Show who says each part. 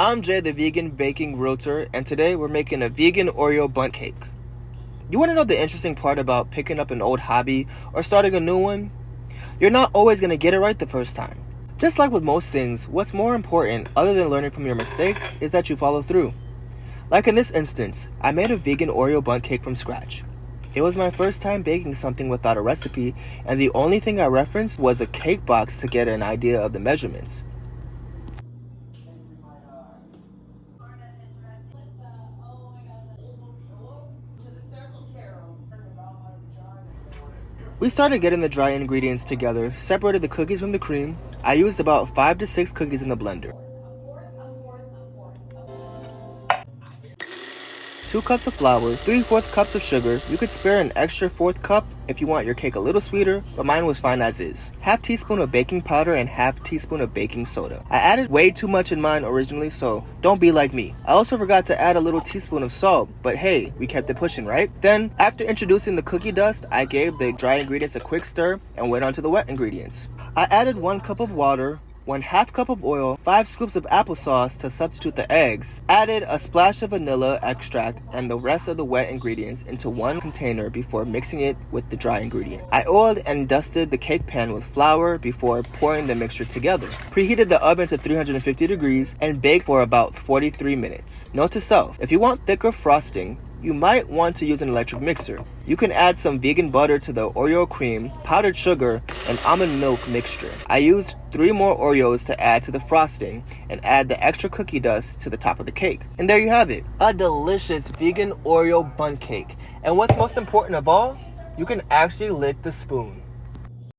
Speaker 1: I'm Jay, the vegan baking realtor, and today we're making a vegan Oreo Bundt cake. You want to know the interesting part about picking up an old hobby or starting a new one? You're not always going to get it right the first time. Just like with most things, what's more important, other than learning from your mistakes, is that you follow through. Like in this instance, I made a vegan Oreo Bundt cake from scratch. It was my first time baking something without a recipe, and the only thing I referenced was a cake box to get an idea of the measurements. We started getting the dry ingredients together, separated the cookies from the cream. I used about 5 to 6 cookies in the blender. 2 cups of flour, 3/4 cups of sugar. You could spare an extra 1/4 cup if you want your cake a little sweeter, but mine was fine as is. 1/2 teaspoon of baking powder and 1/2 teaspoon of baking soda. I added way too much in mine originally, so don't be like me. I also forgot to add a little teaspoon of salt, but hey, we kept it pushing, right? Then, after introducing the cookie dust, I gave the dry ingredients a quick stir and went on to the wet ingredients. I added 1 cup of water, 1/2 cup of oil, 5 scoops of applesauce to substitute the eggs, added a splash of vanilla extract and the rest of the wet ingredients into one container before mixing it with the dry ingredient. I oiled and dusted the cake pan with flour before pouring the mixture together. Preheated the oven to 350 degrees and baked for about 43 minutes. Note to self, if you want thicker frosting, you might want to use an electric mixer. You can add some vegan butter to the Oreo cream, powdered sugar, and almond milk mixture. I used 3 more Oreos to add to the frosting and add the extra cookie dust to the top of the cake. And there you have it, a delicious vegan Oreo Bundt cake. And what's most important of all, you can actually lick the spoon.